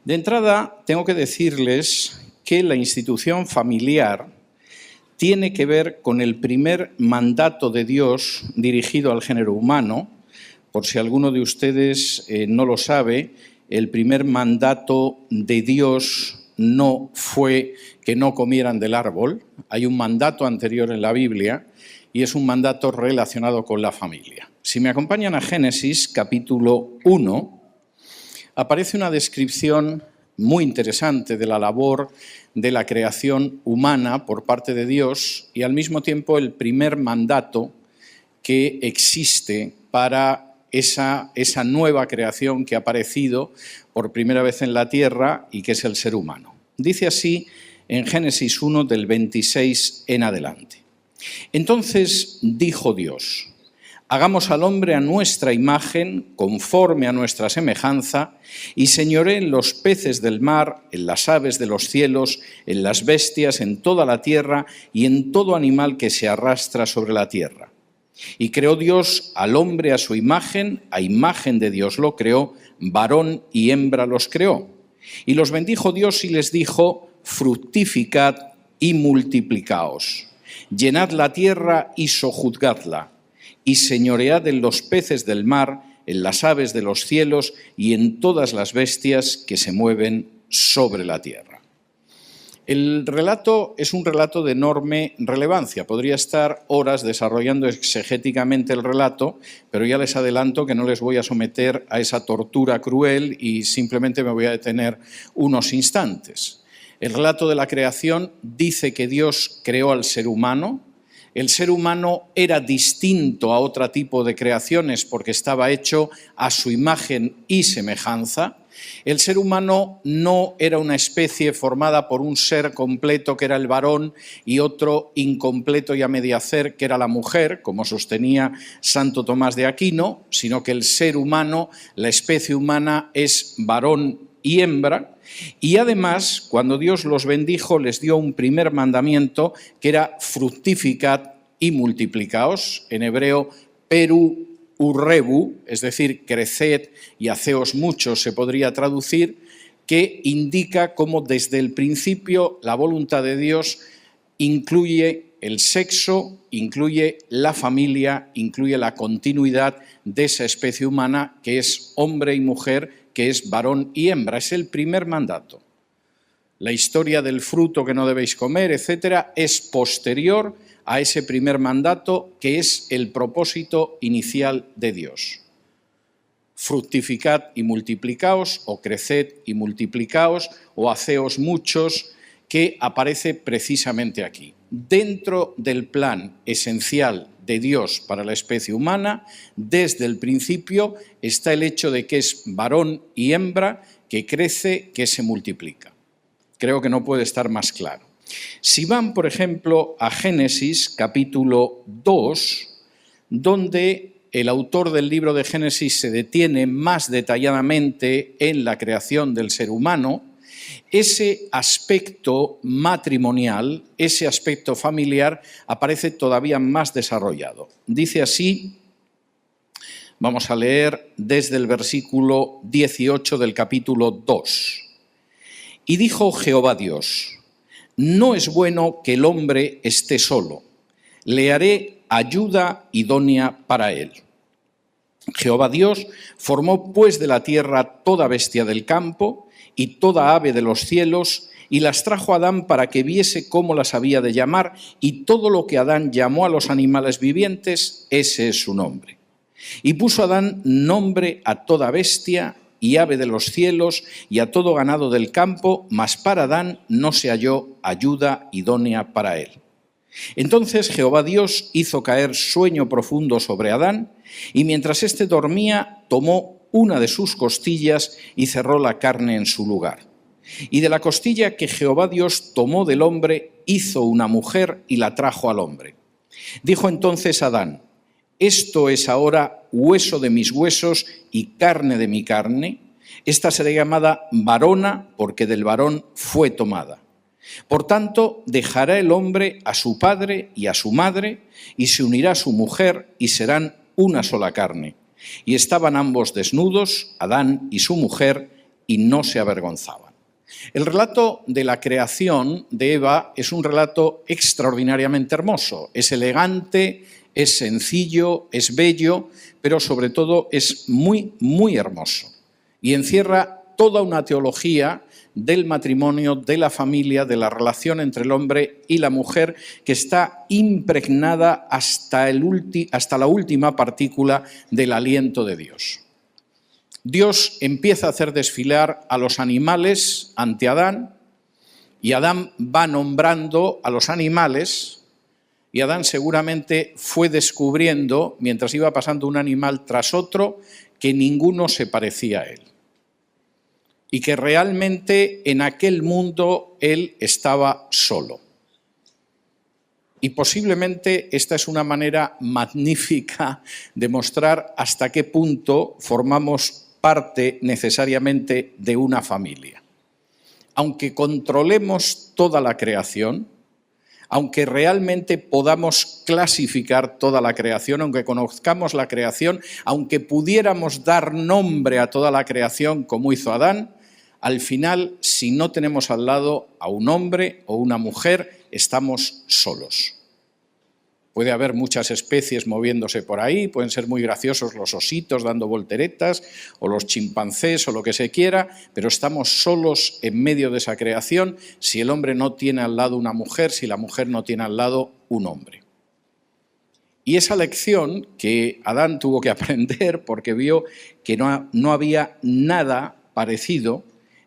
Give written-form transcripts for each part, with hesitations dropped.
De entrada, tengo que decirles que la institución familiar tiene que ver con el primer mandato de Dios dirigido al género humano. Por si alguno de ustedes no lo sabe, el primer mandato de Dios no fue que no comieran del árbol. Hay un mandato anterior en la Biblia y es un mandato relacionado con la familia. Si me acompañan a Génesis, capítulo 1, aparece una descripción muy interesante de la labor de la creación humana por parte de Dios y al mismo tiempo el primer mandato que existe para esa nueva creación que ha aparecido por primera vez en la tierra y que es el ser humano. Dice así en Génesis 1 del 26 en adelante. Entonces dijo Dios: hagamos al hombre a nuestra imagen, conforme a nuestra semejanza, y señoree en los peces del mar, en las aves de los cielos, en las bestias, en toda la tierra y en todo animal que se arrastra sobre la tierra. Y creó Dios al hombre a su imagen, a imagen de Dios lo creó, varón y hembra los creó. Y los bendijo Dios y les dijo: fructificad y multiplicaos, llenad la tierra y sojuzgadla, y señoread en los peces del mar, en las aves de los cielos y en todas las bestias que se mueven sobre la tierra. El relato es un relato de enorme relevancia. Podría estar horas desarrollando exegéticamente el relato, pero ya les adelanto que no les voy a someter a esa tortura cruel y simplemente me voy a detener unos instantes. El relato de la creación dice que Dios creó al ser humano. El ser humano era distinto a otro tipo de creaciones porque estaba hecho a su imagen y semejanza. El ser humano no era una especie formada por un ser completo que era el varón y otro incompleto y a medio hacer que era la mujer, como sostenía Santo Tomás de Aquino, sino que el ser humano, la especie humana, es varón y hembra. Y además, cuando Dios los bendijo, les dio un primer mandamiento que era fructificad y multiplicaos, en hebreo peru urrebu, es decir, creced y haceos muchos se podría traducir, que indica cómo desde el principio la voluntad de Dios incluye el sexo, incluye la familia, incluye la continuidad de esa especie humana que es hombre y mujer, que es varón y hembra. Es el primer mandato. La historia del fruto que no debéis comer, etcétera, es posterior a ese primer mandato que es el propósito inicial de Dios. Fructificad y multiplicaos, o creced y multiplicaos, o haceos muchos, que aparece precisamente aquí. Dentro del plan esencial de Dios para la especie humana, desde el principio está el hecho de que es varón y hembra, que crece, que se multiplica. Creo que no puede estar más claro. Si van, por ejemplo, a Génesis, capítulo 2, donde el autor del libro de Génesis se detiene más detalladamente en la creación del ser humano, ese aspecto matrimonial, ese aspecto familiar, aparece todavía más desarrollado. Dice así, vamos a leer desde el versículo 18 del capítulo 2. Y dijo Jehová Dios: no es bueno que el hombre esté solo, le haré ayuda idónea para él. Jehová Dios formó pues de la tierra toda bestia del campo y toda ave de los cielos, y las trajo a Adán para que viese cómo las había de llamar, y todo lo que Adán llamó a los animales vivientes, ese es su nombre. Y puso Adán nombre a toda bestia y ave de los cielos y a todo ganado del campo, mas para Adán no se halló ayuda idónea para él. Entonces Jehová Dios hizo caer sueño profundo sobre Adán, y mientras éste dormía, tomó una de sus costillas y cerró la carne en su lugar. Y de la costilla que Jehová Dios tomó del hombre, hizo una mujer y la trajo al hombre. Dijo entonces Adán: esto es ahora hueso de mis huesos y carne de mi carne. Esta será llamada varona, porque del varón fue tomada. Por tanto, dejará el hombre a su padre y a su madre, y se unirá a su mujer, y serán una sola carne. Y estaban ambos desnudos, Adán y su mujer, y no se avergonzaban. El relato de la creación de Eva es un relato extraordinariamente hermoso. Es elegante, es sencillo, es bello, pero sobre todo es muy, muy hermoso. Y encierra toda una teología del matrimonio, de la familia, de la relación entre el hombre y la mujer, que está impregnada hasta la última partícula del aliento de Dios. Dios empieza a hacer desfilar a los animales ante Adán, y Adán va nombrando a los animales, y Adán seguramente fue descubriendo, mientras iba pasando un animal tras otro, que ninguno se parecía a él. Y que realmente en aquel mundo él estaba solo. Y posiblemente esta es una manera magnífica de mostrar hasta qué punto formamos parte necesariamente de una familia. Aunque controlemos toda la creación, aunque realmente podamos clasificar toda la creación, aunque conozcamos la creación, aunque pudiéramos dar nombre a toda la creación como hizo Adán, al final, si no tenemos al lado a un hombre o una mujer, estamos solos. Puede haber muchas especies moviéndose por ahí, pueden ser muy graciosos los ositos dando volteretas, o los chimpancés o lo que se quiera, pero estamos solos en medio de esa creación si el hombre no tiene al lado una mujer, si la mujer no tiene al lado un hombre. Y esa lección que Adán tuvo que aprender porque vio que no había nada parecido,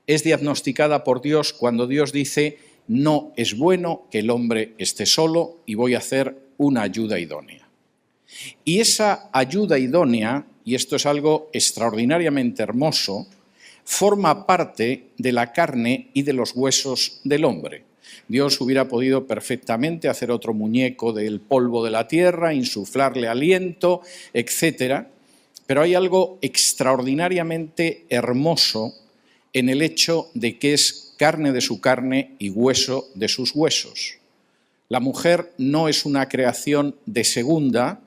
es diagnosticada por Dios cuando Dios dice: no es bueno que el hombre esté solo y voy a hacer una ayuda idónea. Y esa ayuda idónea, y esto es algo extraordinariamente hermoso, forma parte de la carne y de los huesos del hombre. Dios hubiera podido perfectamente hacer otro muñeco del polvo de la tierra, insuflarle aliento, etc. Pero hay algo extraordinariamente hermoso en el hecho de que es carne de su carne y hueso de sus huesos. La mujer no es una creación de segunda,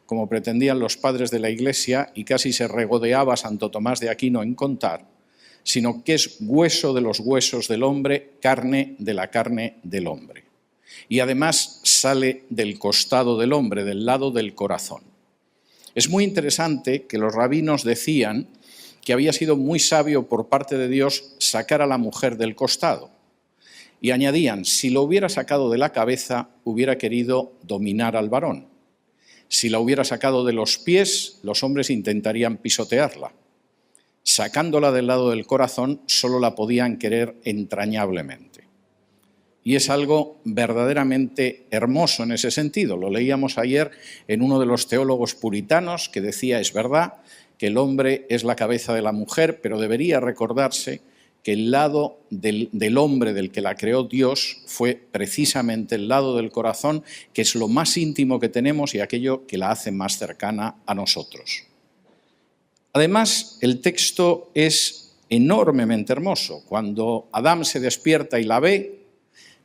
como pretendían los padres de la Iglesia, y casi se regodeaba Santo Tomás de Aquino en contar, sino que es hueso de los huesos del hombre, carne de la carne del hombre. Y además sale del costado del hombre, del lado del corazón. Es muy interesante que los rabinos decían que había sido muy sabio por parte de Dios sacar a la mujer del costado. Y añadían, si lo hubiera sacado de la cabeza, hubiera querido dominar al varón. Si la hubiera sacado de los pies, los hombres intentarían pisotearla. Sacándola del lado del corazón, solo la podían querer entrañablemente. Y es algo verdaderamente hermoso en ese sentido. Lo leíamos ayer en uno de los teólogos puritanos que decía, es verdad, que el hombre es la cabeza de la mujer, pero debería recordarse que el lado del hombre del que la creó Dios fue precisamente el lado del corazón, que es lo más íntimo que tenemos y aquello que la hace más cercana a nosotros. Además, el texto es enormemente hermoso. Cuando Adán se despierta y la ve,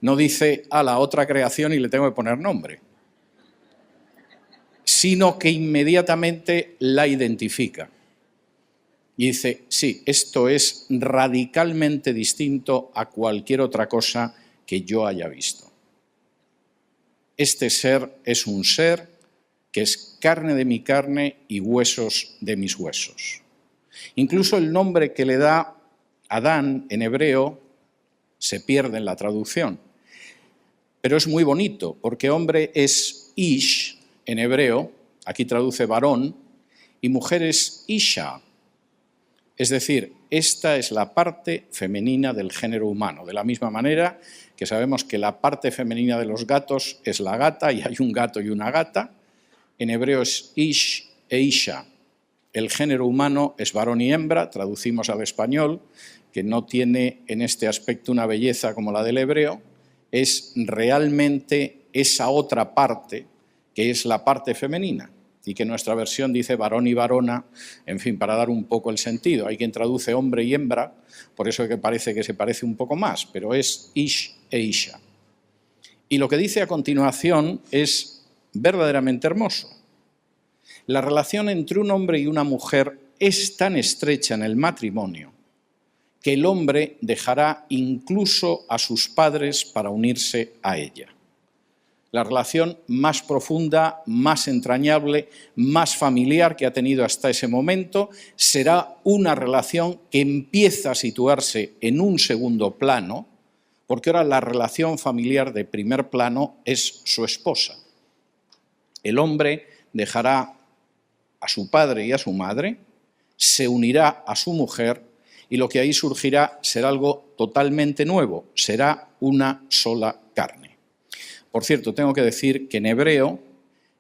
no dice a la otra creación y le tengo que poner nombre, sino que inmediatamente la identifica. Y dice, sí, esto es radicalmente distinto a cualquier otra cosa que yo haya visto. Este ser es un ser que es carne de mi carne y huesos de mis huesos. Incluso el nombre que le da Adán en hebreo se pierde en la traducción. Pero es muy bonito, porque hombre es ish en hebreo, aquí traduce varón, y mujer es isha. Es decir, esta es la parte femenina del género humano, de la misma manera que sabemos que la parte femenina de los gatos es la gata, y hay un gato y una gata. En hebreo es ish e isha. El género humano es varón y hembra, traducimos al español, que no tiene en este aspecto una belleza como la del hebreo, es realmente esa otra parte que es la parte femenina. Y que nuestra versión dice varón y varona, en fin, para dar un poco el sentido. Hay quien traduce hombre y hembra, por eso que parece que se parece un poco más, pero es ish e isha. Y lo que dice a continuación es verdaderamente hermoso. La relación entre un hombre y una mujer es tan estrecha en el matrimonio que el hombre dejará incluso a sus padres para unirse a ella. La relación más profunda, más entrañable, más familiar que ha tenido hasta ese momento será una relación que empieza a situarse en un segundo plano, porque ahora la relación familiar de primer plano es su esposa. El hombre dejará a su padre y a su madre, se unirá a su mujer y lo que ahí surgirá será algo totalmente nuevo, será una sola carne. Por cierto, tengo que decir que en hebreo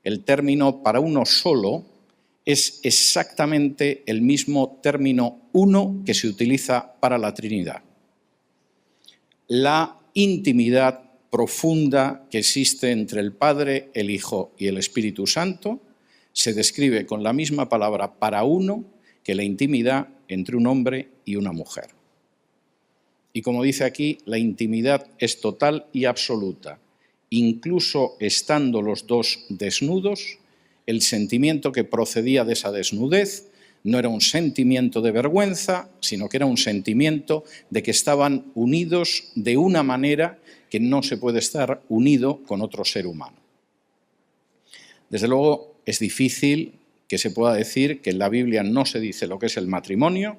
el término para uno solo es exactamente el mismo término uno que se utiliza para la Trinidad. La intimidad profunda que existe entre el Padre, el Hijo y el Espíritu Santo se describe con la misma palabra para uno que la intimidad entre un hombre y una mujer. Y como dice aquí, la intimidad es total y absoluta. Incluso estando los dos desnudos, el sentimiento que procedía de esa desnudez no era un sentimiento de vergüenza, sino que era un sentimiento de que estaban unidos de una manera que no se puede estar unido con otro ser humano. Desde luego, es difícil que se pueda decir que en la Biblia no se dice lo que es el matrimonio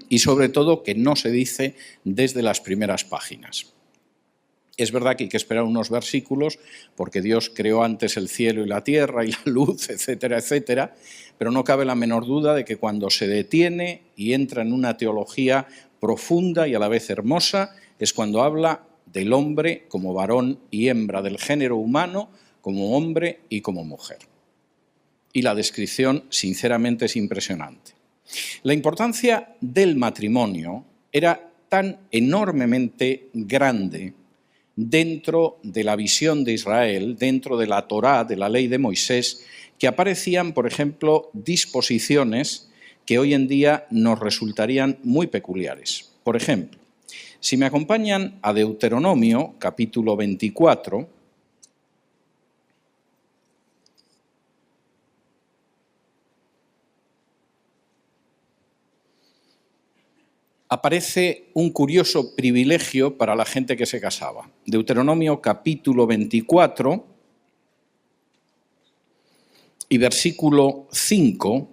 y sobre todo que no se dice desde las primeras páginas. Es verdad que hay que esperar unos versículos porque Dios creó antes el cielo y la tierra y la luz, etcétera, etcétera, pero no cabe la menor duda de que cuando se detiene y entra en una teología profunda y a la vez hermosa, es cuando habla del hombre como varón y hembra, del género humano como hombre y como mujer. Y la descripción, sinceramente, es impresionante. La importancia del matrimonio era tan enormemente grande dentro de la visión de Israel, dentro de la Torá, de la ley de Moisés, que aparecían, por ejemplo, disposiciones que hoy en día nos resultarían muy peculiares. Por ejemplo, si me acompañan a Deuteronomio, capítulo 24, aparece un curioso privilegio para la gente que se casaba. Deuteronomio capítulo 24 y versículo 5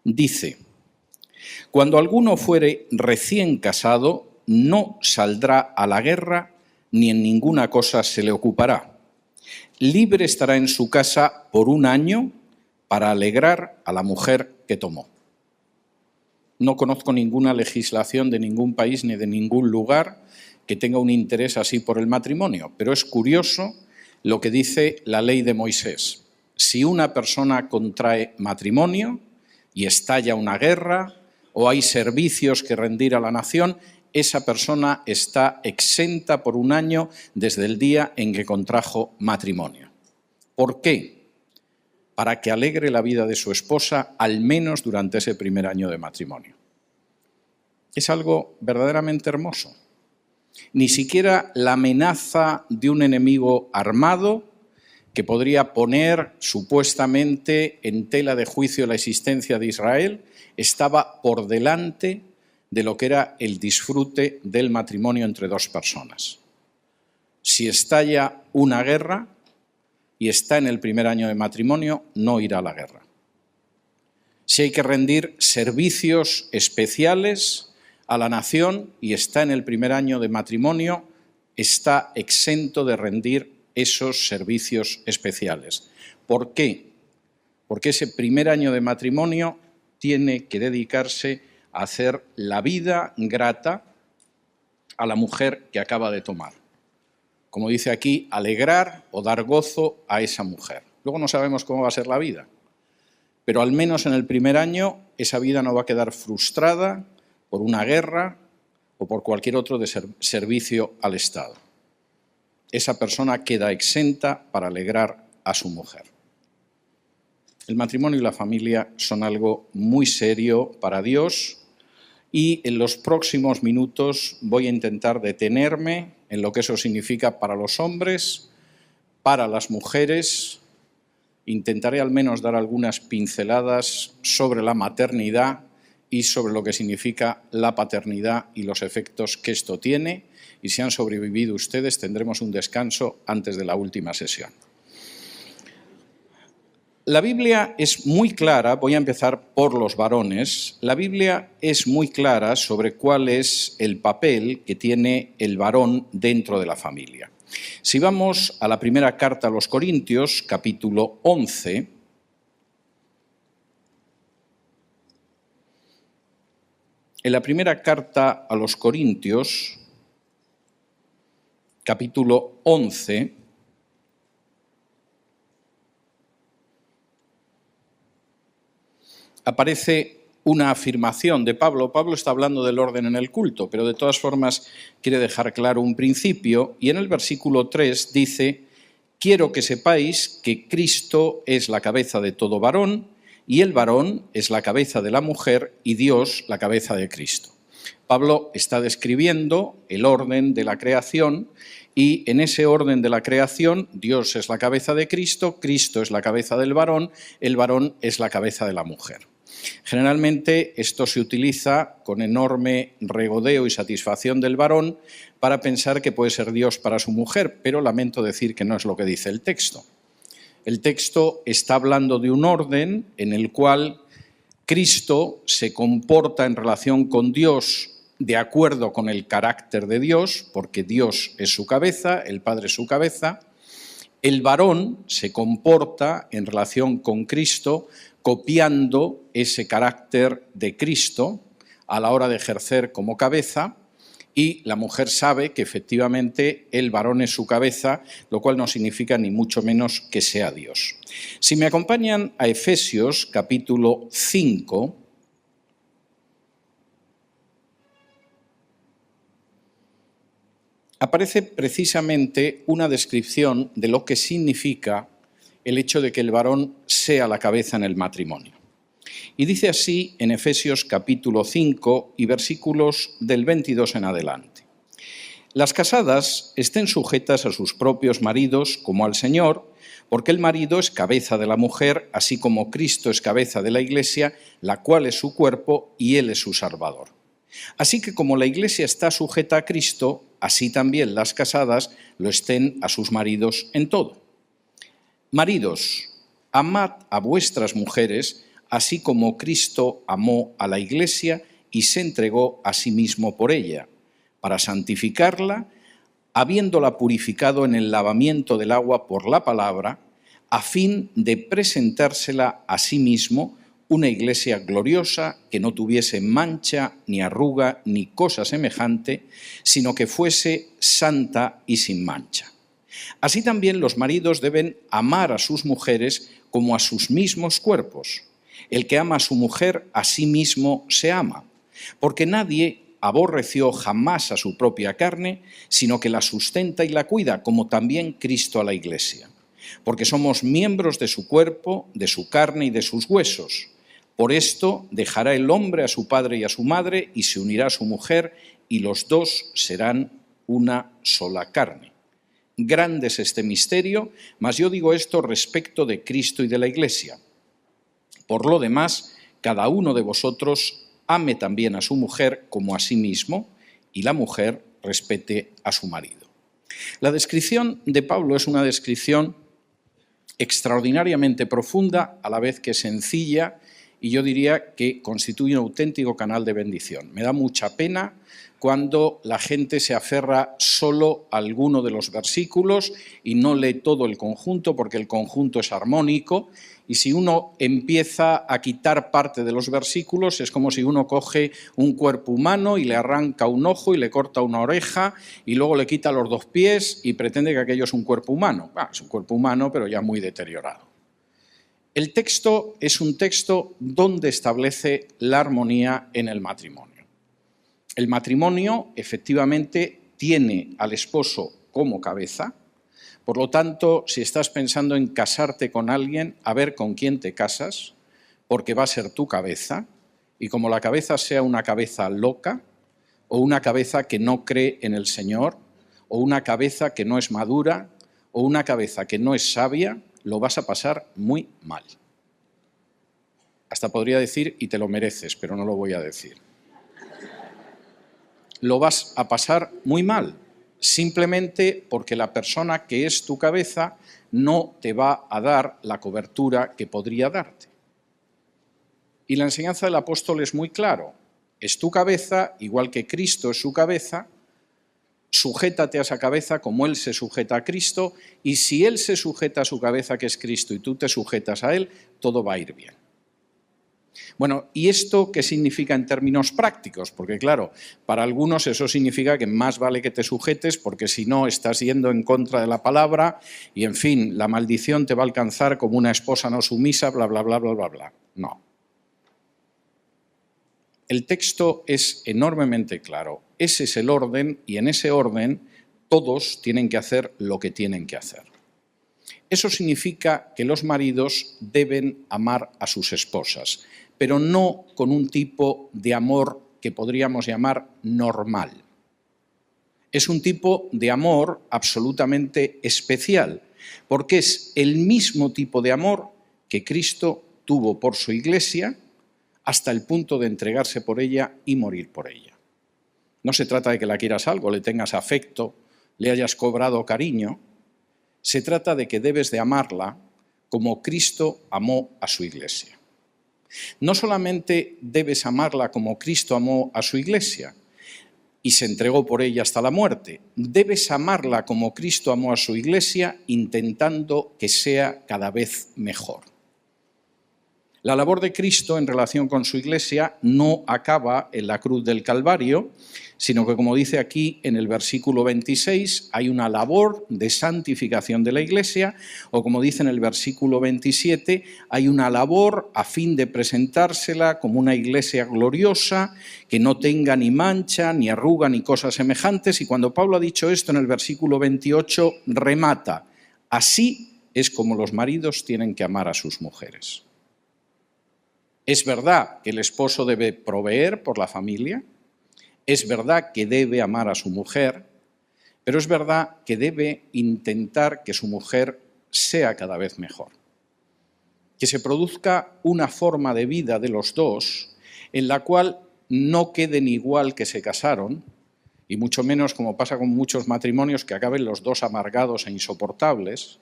dice: «Cuando alguno fuere recién casado, no saldrá a la guerra ni en ninguna cosa se le ocupará. Libre estará en su casa por 1 año para alegrar a la mujer que tomó». No conozco ninguna legislación de ningún país ni de ningún lugar que tenga un interés así por el matrimonio, pero es curioso lo que dice la ley de Moisés. Si una persona contrae matrimonio y estalla una guerra o hay servicios que rendir a la nación, esa persona está exenta por 1 año desde el día en que contrajo matrimonio. ¿Por qué? Para que alegre la vida de su esposa, al menos durante ese primer año de matrimonio. Es algo verdaderamente hermoso. Ni siquiera la amenaza de un enemigo armado que podría poner supuestamente en tela de juicio la existencia de Israel estaba por delante de lo que era el disfrute del matrimonio entre 2 personas. Si estalla una guerra y está en el primer año de matrimonio, no irá a la guerra. Si hay que rendir servicios especiales a la nación y está en el primer año de matrimonio, está exento de rendir esos servicios especiales. ¿Por qué? Porque ese primer año de matrimonio tiene que dedicarse a hacer la vida grata a la mujer que acaba de tomar. Como dice aquí, alegrar o dar gozo a esa mujer. Luego no sabemos cómo va a ser la vida, pero al menos en el primer año esa vida no va a quedar frustrada por una guerra o por cualquier otro servicio al Estado. Esa persona queda exenta para alegrar a su mujer. El matrimonio y la familia son algo muy serio para Dios y en los próximos minutos voy a intentar detenerme en lo que eso significa para los hombres, para las mujeres. Intentaré al menos dar algunas pinceladas sobre la maternidad, y sobre lo que significa la paternidad y los efectos que esto tiene. Y si han sobrevivido ustedes, tendremos un descanso antes de la última sesión. La Biblia es muy clara, voy a empezar por los varones, la Biblia es muy clara sobre cuál es el papel que tiene el varón dentro de la familia. Si vamos a la primera carta a los Corintios, capítulo 11, en la primera carta a los Corintios, capítulo 11, aparece una afirmación de Pablo. Pablo está hablando del orden en el culto, pero de todas formas quiere dejar claro un principio, y en el versículo 3 dice: «Quiero que sepáis que Cristo es la cabeza de todo varón, y el varón es la cabeza de la mujer, y Dios la cabeza de Cristo». Pablo está describiendo el orden de la creación, y en ese orden de la creación Dios es la cabeza de Cristo, Cristo es la cabeza del varón, el varón es la cabeza de la mujer. Generalmente esto se utiliza con enorme regodeo y satisfacción del varón para pensar que puede ser Dios para su mujer, pero lamento decir que no es lo que dice el texto. El texto está hablando de un orden en el cual Cristo se comporta en relación con Dios de acuerdo con el carácter de Dios, porque Dios es su cabeza, el Padre es su cabeza. El varón se comporta en relación con Cristo copiando ese carácter de Cristo a la hora de ejercer como cabeza, y la mujer sabe que efectivamente el varón es su cabeza, lo cual no significa ni mucho menos que sea Dios. Si me acompañan a Efesios capítulo 5, aparece precisamente una descripción de lo que significa el hecho de que el varón sea la cabeza en el matrimonio. Y dice así en Efesios capítulo 5 y versículos del 22 en adelante: «Las casadas estén sujetas a sus propios maridos como al Señor, porque el marido es cabeza de la mujer, así como Cristo es cabeza de la Iglesia, la cual es su cuerpo y Él es su Salvador. Así que como la Iglesia está sujeta a Cristo, así también las casadas lo estén a sus maridos en todo. Maridos, amad a vuestras mujeres, así como Cristo amó a la Iglesia y se entregó a sí mismo por ella, para santificarla, habiéndola purificado en el lavamiento del agua por la palabra, a fin de presentársela a sí mismo una Iglesia gloriosa, que no tuviese mancha, ni arruga, ni cosa semejante, sino que fuese santa y sin mancha. Así también los maridos deben amar a sus mujeres como a sus mismos cuerpos. El que ama a su mujer, a sí mismo se ama, porque nadie aborreció jamás a su propia carne, sino que la sustenta y la cuida, como también Cristo a la Iglesia. Porque somos miembros de su cuerpo, de su carne y de sus huesos. Por esto dejará el hombre a su padre y a su madre, y se unirá a su mujer, y los dos serán una sola carne. Grande es este misterio, mas yo digo esto respecto de Cristo y de la Iglesia. Por lo demás, cada uno de vosotros ame también a su mujer como a sí mismo, y la mujer respete a su marido». La descripción de Pablo es una descripción extraordinariamente profunda, a la vez que sencilla, y yo diría que constituye un auténtico canal de bendición. Me da mucha pena cuando la gente se aferra solo a alguno de los versículos y no lee todo el conjunto, porque el conjunto es armónico, y si uno empieza a quitar parte de los versículos es como si uno coge un cuerpo humano y le arranca un ojo y le corta una oreja y luego le quita los dos pies y pretende que aquello es un cuerpo humano. Es un cuerpo humano, pero ya muy deteriorado. El texto es un texto donde establece la armonía en el matrimonio. El matrimonio efectivamente tiene al esposo como cabeza. Por lo tanto, si estás pensando en casarte con alguien, a ver con quién te casas, porque va a ser tu cabeza, y como la cabeza sea una cabeza loca, o una cabeza que no cree en el Señor, o una cabeza que no es madura, o una cabeza que no es sabia, lo vas a pasar muy mal. Hasta podría decir, y te lo mereces, pero no lo voy a decir. Lo vas a pasar muy mal, simplemente porque la persona que es tu cabeza no te va a dar la cobertura que podría darte. Y la enseñanza del apóstol es muy claro. Es tu cabeza, igual que Cristo es su cabeza, sujétate a esa cabeza como Él se sujeta a Cristo, y si Él se sujeta a su cabeza, que es Cristo, y tú te sujetas a Él, todo va a ir bien. Bueno, ¿y esto qué significa en términos prácticos? Porque claro, para algunos eso significa que más vale que te sujetes, porque si no estás yendo en contra de la palabra y, en fin, la maldición te va a alcanzar como una esposa no sumisa, bla, bla, bla, bla, bla, bla. No. El texto es enormemente claro. Ese es el orden y en ese orden todos tienen que hacer lo que tienen que hacer. Eso significa que los maridos deben amar a sus esposas, pero no con un tipo de amor que podríamos llamar normal. Es un tipo de amor absolutamente especial, porque es el mismo tipo de amor que Cristo tuvo por su Iglesia hasta el punto de entregarse por ella y morir por ella. No se trata de que la quieras algo, le tengas afecto, le hayas cobrado cariño. Se trata de que debes de amarla como Cristo amó a su Iglesia. No solamente debes amarla como Cristo amó a su Iglesia y se entregó por ella hasta la muerte, debes amarla como Cristo amó a su Iglesia intentando que sea cada vez mejor. La labor de Cristo en relación con su Iglesia no acaba en la cruz del Calvario, sino que, como dice aquí en el versículo 26, hay una labor de santificación de la Iglesia, o como dice en el versículo 27, hay una labor a fin de presentársela como una Iglesia gloriosa, que no tenga ni mancha, ni arruga, ni cosas semejantes. Y cuando Pablo ha dicho esto en el versículo 28, remata: así es como los maridos tienen que amar a sus mujeres. Es verdad que el esposo debe proveer por la familia, es verdad que debe amar a su mujer, pero es verdad que debe intentar que su mujer sea cada vez mejor. Que se produzca una forma de vida de los dos en la cual no queden igual que se casaron, y mucho menos, como pasa con muchos matrimonios, que acaben los dos amargados e insoportables,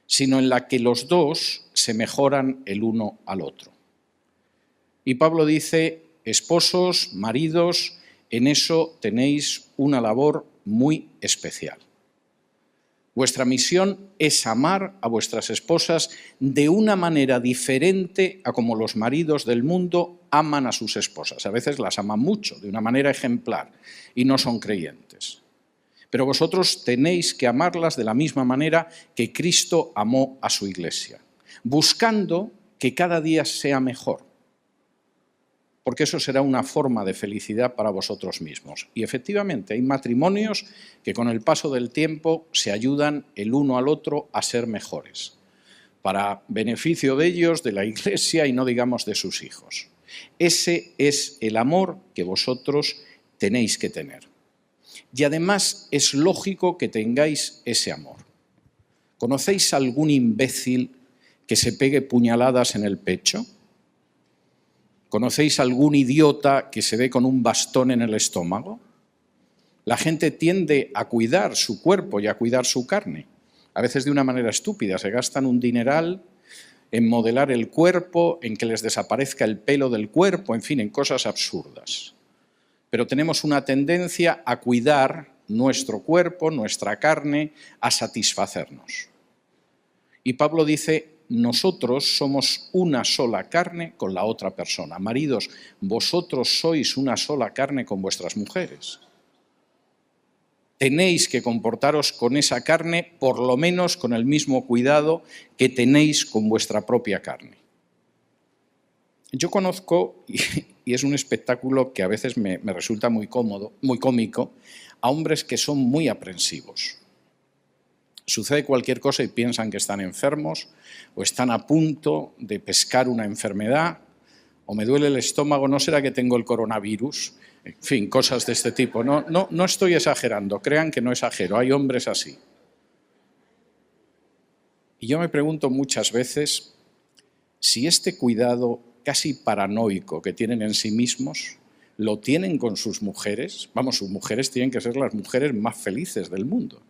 sino en la que los dos se mejoran el uno al otro. Y Pablo dice: esposos, maridos, en eso tenéis una labor muy especial. Vuestra misión es amar a vuestras esposas de una manera diferente a como los maridos del mundo aman a sus esposas. A veces las aman mucho, de una manera ejemplar, y no son creyentes. Pero vosotros tenéis que amarlas de la misma manera que Cristo amó a su Iglesia, buscando que cada día sea mejor. Porque eso será una forma de felicidad para vosotros mismos. Y efectivamente hay matrimonios que con el paso del tiempo se ayudan el uno al otro a ser mejores, para beneficio de ellos, de la Iglesia y no digamos de sus hijos. Ese es el amor que vosotros tenéis que tener. Y además es lógico que tengáis ese amor. ¿Conocéis algún imbécil que se pegue puñaladas en el pecho? ¿Conocéis algún idiota que se ve con un bastón en el estómago? La gente tiende a cuidar su cuerpo y a cuidar su carne, a veces de una manera estúpida. Se gastan un dineral en modelar el cuerpo, en que les desaparezca el pelo del cuerpo, en fin, en cosas absurdas. Pero tenemos una tendencia a cuidar nuestro cuerpo, nuestra carne, a satisfacernos. Y Pablo dice: nosotros somos una sola carne con la otra persona. Maridos, vosotros sois una sola carne con vuestras mujeres. Tenéis que comportaros con esa carne por lo menos con el mismo cuidado que tenéis con vuestra propia carne. Yo conozco, y es un espectáculo que a veces me resulta muy cómico, a hombres que son muy aprensivos. Sucede cualquier cosa y piensan que están enfermos o están a punto de pescar una enfermedad, o me duele el estómago, ¿no será que tengo el coronavirus? En fin, cosas de este tipo. No estoy exagerando, crean que no exagero, hay hombres así. Y yo me pregunto muchas veces si este cuidado casi paranoico que tienen en sí mismos, lo tienen con sus mujeres. Vamos, sus mujeres tienen que ser las mujeres más felices del mundo.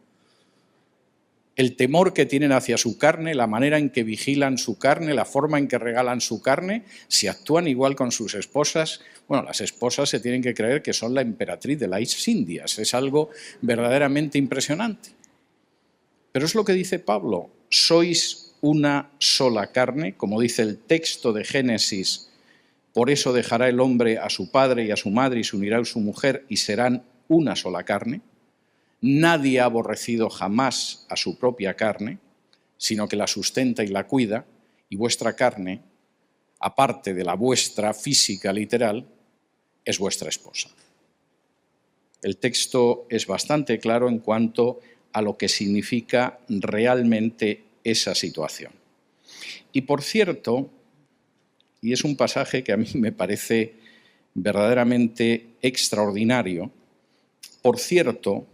El temor que tienen hacia su carne, la manera en que vigilan su carne, la forma en que regalan su carne, si actúan igual con sus esposas, bueno, las esposas se tienen que creer que son la emperatriz de las Indias. Es algo verdaderamente impresionante. Pero es lo que dice Pablo, sois una sola carne, como dice el texto de Génesis, por eso dejará el hombre a su padre y a su madre y se unirá a su mujer y serán una sola carne. Nadie ha aborrecido jamás a su propia carne, sino que la sustenta y la cuida, y vuestra carne, aparte de la vuestra física literal, es vuestra esposa. El texto es bastante claro en cuanto a lo que significa realmente esa situación. Y por cierto, y es un pasaje que a mí me parece verdaderamente extraordinario, por cierto,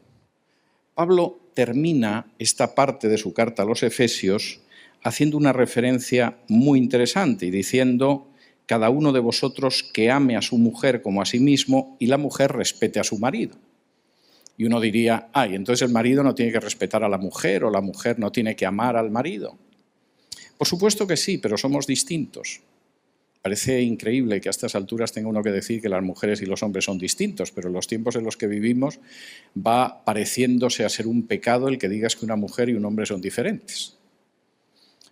Pablo termina esta parte de su carta a los Efesios haciendo una referencia muy interesante y diciendo: cada uno de vosotros que ame a su mujer como a sí mismo y la mujer respete a su marido. Y uno diría, y entonces el marido no tiene que respetar a la mujer o la mujer no tiene que amar al marido. Por supuesto que sí, pero somos distintos. Parece increíble que a estas alturas tenga uno que decir que las mujeres y los hombres son distintos, pero en los tiempos en los que vivimos va pareciéndose a ser un pecado el que digas que una mujer y un hombre son diferentes.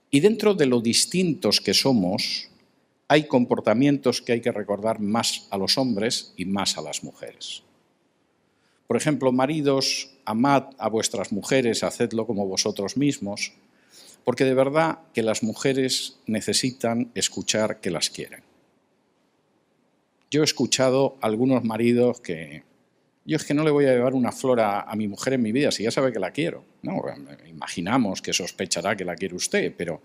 Y dentro de lo distintos que somos, hay comportamientos que hay que recordar más a los hombres y más a las mujeres. Por ejemplo, maridos, amad a vuestras mujeres, hacedlo como vosotros mismos, porque de verdad que las mujeres necesitan escuchar que las quieren. Yo he escuchado a algunos maridos que yo es que no le voy a llevar una flor a mi mujer en mi vida, si ya sabe que la quiero. No, imaginamos que sospechará que la quiere usted, pero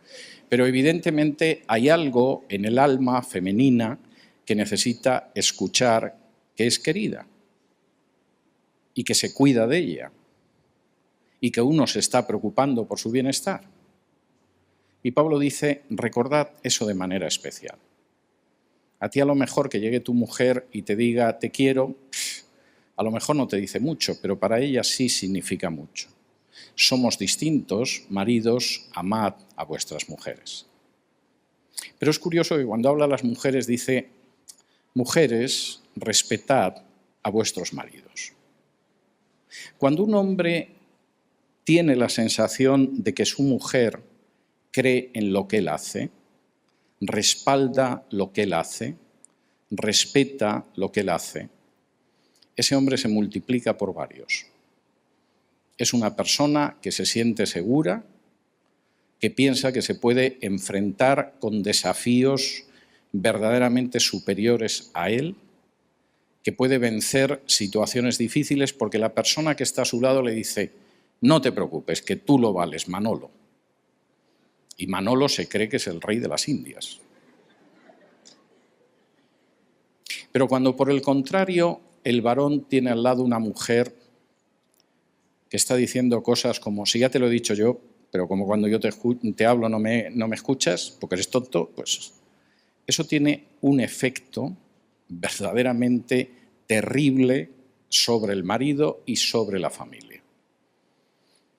evidentemente hay algo en el alma femenina que necesita escuchar que es querida y que se cuida de ella y que uno se está preocupando por su bienestar. Y Pablo dice, recordad eso de manera especial. A ti a lo mejor que llegue tu mujer y te diga te quiero, a lo mejor no te dice mucho, pero para ella sí significa mucho. Somos distintos, maridos, amad a vuestras mujeres. Pero es curioso que cuando habla a las mujeres dice, mujeres, respetad a vuestros maridos. Cuando un hombre tiene la sensación de que su mujer cree en lo que él hace, respalda lo que él hace, respeta lo que él hace, ese hombre se multiplica por varios. Es una persona que se siente segura, que piensa que se puede enfrentar con desafíos verdaderamente superiores a él, que puede vencer situaciones difíciles porque la persona que está a su lado le dice, no te preocupes, que tú lo vales, Manolo. Y Manolo se cree que es el rey de las Indias. Pero cuando por el contrario el varón tiene al lado una mujer que está diciendo cosas como, si ya te lo he dicho yo, pero como cuando yo te hablo no me escuchas porque eres tonto, pues eso tiene un efecto verdaderamente terrible sobre el marido y sobre la familia.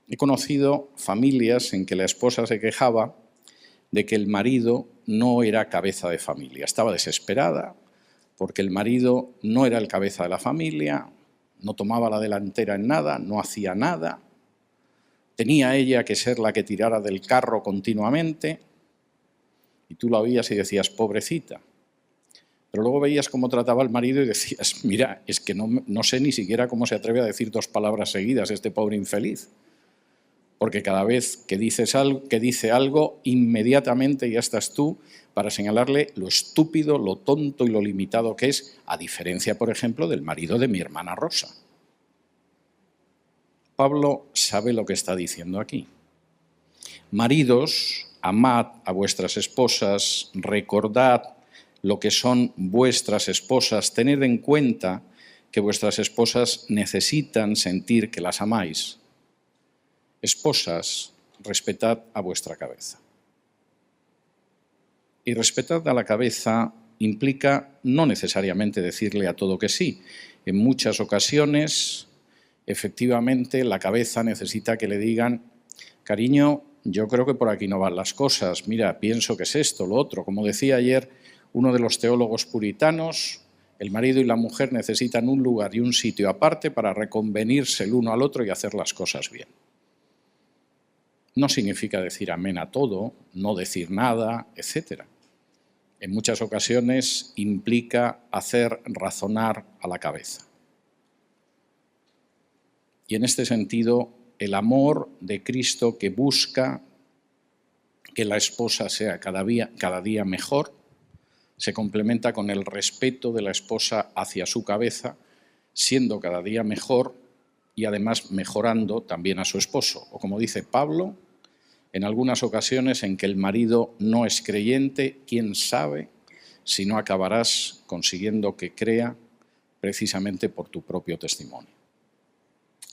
He conocido familias en que la esposa se quejaba de que el marido no era cabeza de familia. Estaba desesperada porque el marido no era el cabeza de la familia, no tomaba la delantera en nada, no hacía nada. Tenía ella que ser la que tirara del carro continuamente y tú la oías y decías, pobrecita. Pero luego veías cómo trataba al marido y decías, mira, es que no sé ni siquiera cómo se atreve a decir 2 palabras seguidas este pobre infeliz. Porque cada vez que dice algo, inmediatamente ya estás tú para señalarle lo estúpido, lo tonto y lo limitado que es, a diferencia, por ejemplo, del marido de mi hermana Rosa. Pablo sabe lo que está diciendo aquí. Maridos, amad a vuestras esposas, recordad lo que son vuestras esposas, tened en cuenta que vuestras esposas necesitan sentir que las amáis. Esposas, respetad a vuestra cabeza. Y respetad a la cabeza implica no necesariamente decirle a todo que sí. En muchas ocasiones, efectivamente, la cabeza necesita que le digan: cariño, yo creo que por aquí no van las cosas, mira, pienso que es esto, lo otro. Como decía ayer uno de los teólogos puritanos, el marido y la mujer necesitan un lugar y un sitio aparte para reconvenirse el uno al otro y hacer las cosas bien. No significa decir amén a todo, no decir nada, etc. En muchas ocasiones implica hacer razonar a la cabeza. Y en este sentido, el amor de Cristo, que busca que la esposa sea cada día mejor, se complementa con el respeto de la esposa hacia su cabeza, siendo cada día mejor y además mejorando también a su esposo. O como dice Pablo, en algunas ocasiones en que el marido no es creyente, quién sabe si no acabarás consiguiendo que crea precisamente por tu propio testimonio.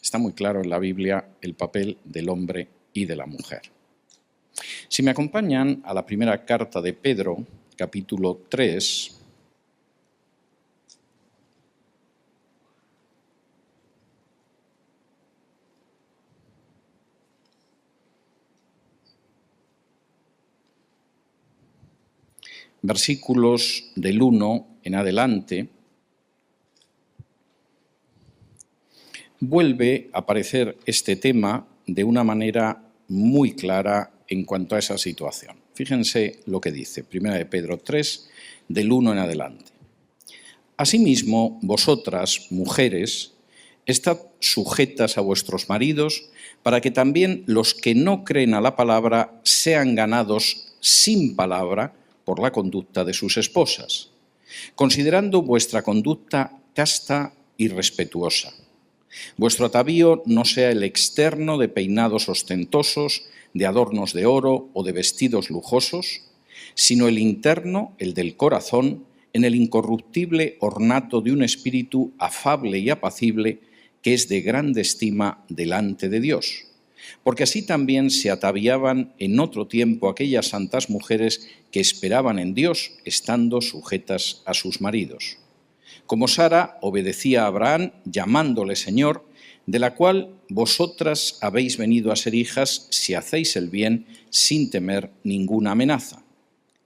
Está muy claro en la Biblia el papel del hombre y de la mujer. Si me acompañan a la primera carta de Pedro, capítulo 3, versículos del 1 en adelante, vuelve a aparecer este tema de una manera muy clara en cuanto a esa situación. Fíjense lo que dice, 1 de Pedro 3, del 1 en adelante. Asimismo, vosotras, mujeres, estad sujetas a vuestros maridos, para que también los que no creen a la palabra sean ganados sin palabra por la conducta de sus esposas, considerando vuestra conducta casta y respetuosa. Vuestro atavío no sea el externo de peinados ostentosos, de adornos de oro o de vestidos lujosos, sino el interno, el del corazón, en el incorruptible ornato de un espíritu afable y apacible que es de grande estima delante de Dios. Porque así también se ataviaban en otro tiempo aquellas santas mujeres que esperaban en Dios, estando sujetas a sus maridos. Como Sara obedecía a Abraham, llamándole Señor, de la cual vosotras habéis venido a ser hijas si hacéis el bien sin temer ninguna amenaza.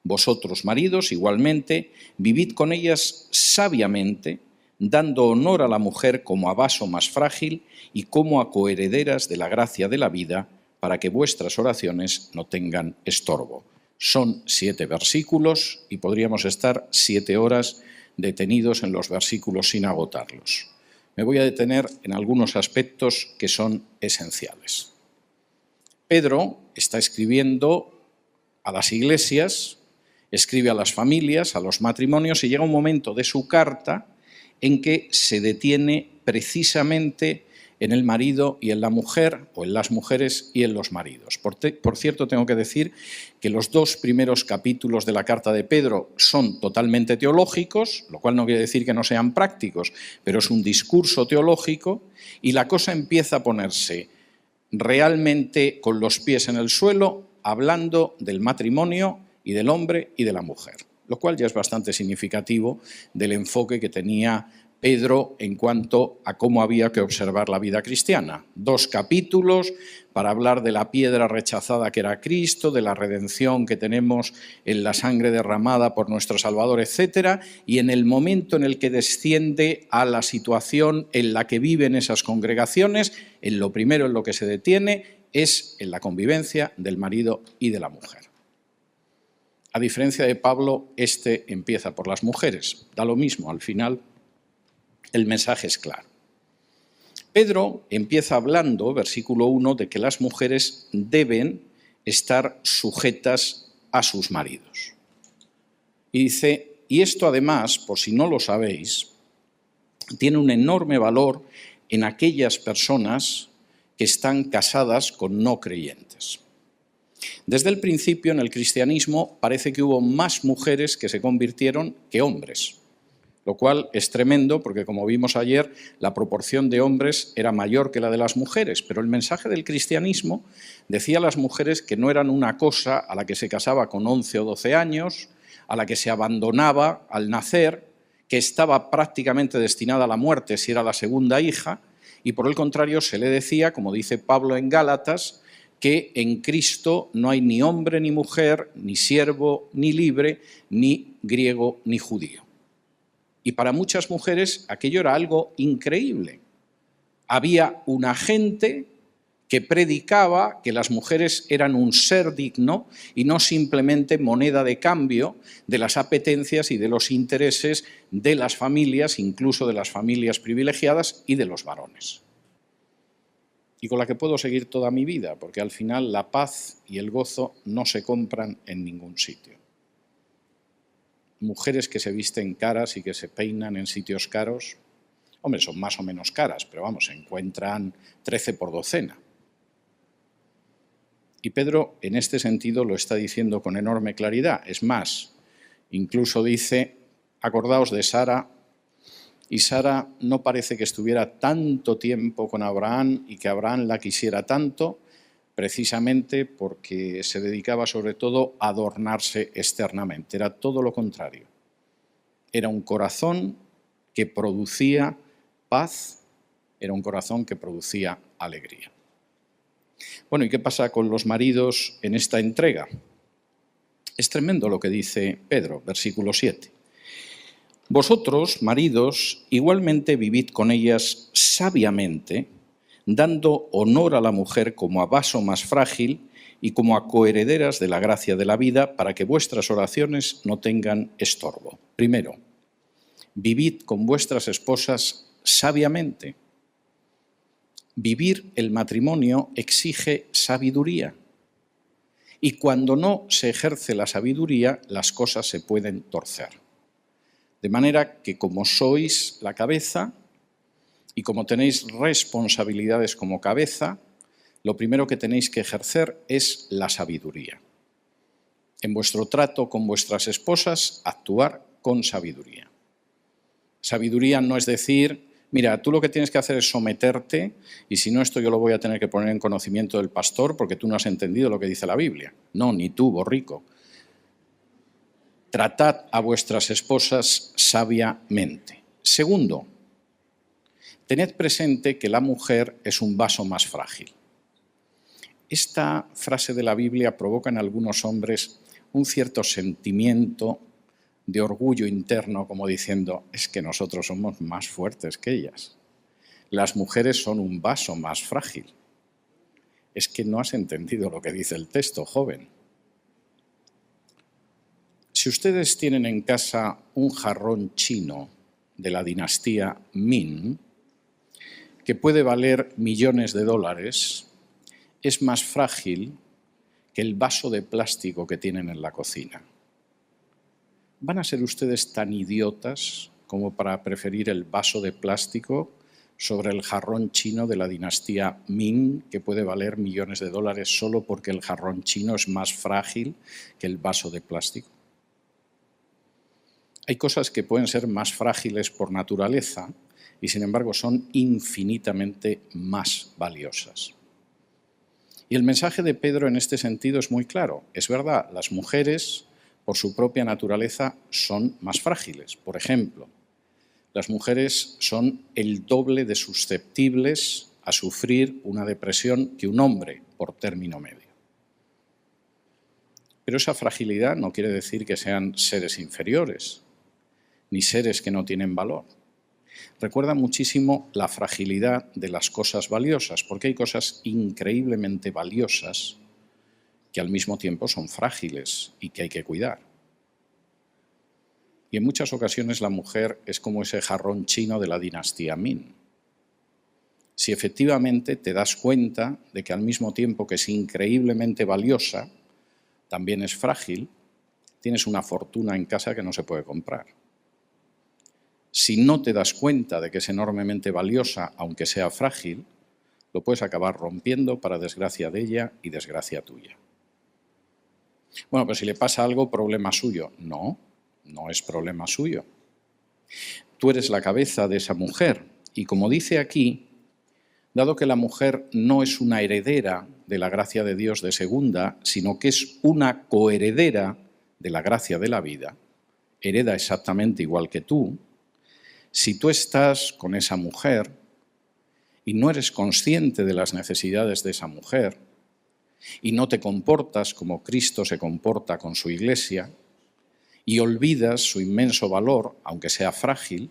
Vosotros, maridos, igualmente, vivid con ellas sabiamente, dando honor a la mujer como a vaso más frágil y como a coherederas de la gracia de la vida, para que vuestras oraciones no tengan estorbo. Son 7 versículos y podríamos estar 7 horas detenidos en los versículos sin agotarlos. Me voy a detener en algunos aspectos que son esenciales. Pedro está escribiendo a las iglesias, escribe a las familias, a los matrimonios, y llega un momento de su carta en que se detiene precisamente en el marido y en la mujer, o en las mujeres y en los maridos. Por cierto, tengo que decir que los 2 primeros capítulos de la carta de Pedro son totalmente teológicos, lo cual no quiere decir que no sean prácticos, pero es un discurso teológico, y la cosa empieza a ponerse realmente con los pies en el suelo, hablando del matrimonio y del hombre y de la mujer, lo cual ya es bastante significativo del enfoque que tenía Pedro en cuanto a cómo había que observar la vida cristiana. 2 capítulos para hablar de la piedra rechazada que era Cristo, de la redención que tenemos en la sangre derramada por nuestro Salvador, etc. Y en el momento en el que desciende a la situación en la que viven esas congregaciones, en lo primero en lo que se detiene es en la convivencia del marido y de la mujer. A diferencia de Pablo, este empieza por las mujeres. Da lo mismo, al final el mensaje es claro. Pedro empieza hablando, versículo 1, de que las mujeres deben estar sujetas a sus maridos. Y dice, y esto además, por si no lo sabéis, tiene un enorme valor en aquellas personas que están casadas con no creyentes. Desde el principio en el cristianismo parece que hubo más mujeres que se convirtieron que hombres. lo cual es tremendo porque, como vimos ayer, la proporción de hombres era mayor que la de las mujeres, pero el mensaje del cristianismo decía a las mujeres que no eran una cosa a la que se casaba con 11 o 12 años, a la que se abandonaba al nacer, que estaba prácticamente destinada a la muerte si era la segunda hija, y por el contrario se le decía, como dice Pablo en Gálatas, que en Cristo no hay ni hombre ni mujer, ni siervo ni libre, ni griego ni judío. Y para muchas mujeres aquello era algo increíble. Había una gente que predicaba que las mujeres eran un ser digno y no simplemente moneda de cambio de las apetencias y de los intereses de las familias, incluso de las familias privilegiadas y de los varones. Y con la que puedo seguir toda mi vida, porque al final la paz y el gozo no se compran en ningún sitio. Mujeres que se visten caras y que se peinan en sitios caros, hombre, son más o menos caras, pero vamos, se encuentran 13 por docena. Y Pedro, en este sentido, lo está diciendo con enorme claridad. Es más, incluso dice, acordaos de Sara, y Sara no parece que estuviera tanto tiempo con Abraham y que Abraham la quisiera tanto, precisamente porque se dedicaba sobre todo a adornarse externamente. Era todo lo contrario. Era un corazón que producía paz, era un corazón que producía alegría. Bueno, ¿y qué pasa con los maridos en esta entrega? Es tremendo lo que dice Pedro, versículo 7. Vosotros, maridos, igualmente vivid con ellas sabiamente, dando honor a la mujer como a vaso más frágil y como a coherederas de la gracia de la vida, para que vuestras oraciones no tengan estorbo. Primero, vivid con vuestras esposas sabiamente. Vivir el matrimonio exige sabiduría. Y cuando no se ejerce la sabiduría, las cosas se pueden torcer. De manera que como sois la cabeza y como tenéis responsabilidades como cabeza, lo primero que tenéis que ejercer es la sabiduría. En vuestro trato con vuestras esposas, actuar con sabiduría. Sabiduría no es decir, mira, tú lo que tienes que hacer es someterte y si no esto yo lo voy a tener que poner en conocimiento del pastor porque tú no has entendido lo que dice la Biblia. No, ni tú, borrico. Tratad a vuestras esposas sabiamente. Segundo, tened presente que la mujer es un vaso más frágil. Esta frase de la Biblia provoca en algunos hombres un cierto sentimiento de orgullo interno, como diciendo, es que nosotros somos más fuertes que ellas. Las mujeres son un vaso más frágil. Es que no has entendido lo que dice el texto, joven. Si ustedes tienen en casa un jarrón chino de la dinastía Ming, que puede valer millones de dólares, es más frágil que el vaso de plástico que tienen en la cocina. ¿Van a ser ustedes tan idiotas como para preferir el vaso de plástico sobre el jarrón chino de la dinastía Ming, que puede valer millones de dólares solo porque el jarrón chino es más frágil que el vaso de plástico? Hay cosas que pueden ser más frágiles por naturaleza y sin embargo son infinitamente más valiosas. Y el mensaje de Pedro en este sentido es muy claro. Es verdad, las mujeres por su propia naturaleza son más frágiles. Por ejemplo, las mujeres son el doble de susceptibles a sufrir una depresión que un hombre por término medio. Pero esa fragilidad no quiere decir que sean seres inferiores, ni seres que no tienen valor. Recuerda muchísimo la fragilidad de las cosas valiosas, porque hay cosas increíblemente valiosas que al mismo tiempo son frágiles y que hay que cuidar. Y en muchas ocasiones la mujer es como ese jarrón chino de la dinastía Ming. Si efectivamente te das cuenta de que al mismo tiempo que es increíblemente valiosa, también es frágil, tienes una fortuna en casa que no se puede comprar. Si no te das cuenta de que es enormemente valiosa, aunque sea frágil, lo puedes acabar rompiendo para desgracia de ella y desgracia tuya. Bueno, pero si le pasa algo, problema suyo. No, no es problema suyo. Tú eres la cabeza de esa mujer. Y como dice aquí, dado que la mujer no es una heredera de la gracia de Dios de segunda, sino que es una coheredera de la gracia de la vida, hereda exactamente igual que tú, si tú estás con esa mujer y no eres consciente de las necesidades de esa mujer y no te comportas como Cristo se comporta con su iglesia y olvidas su inmenso valor, aunque sea frágil,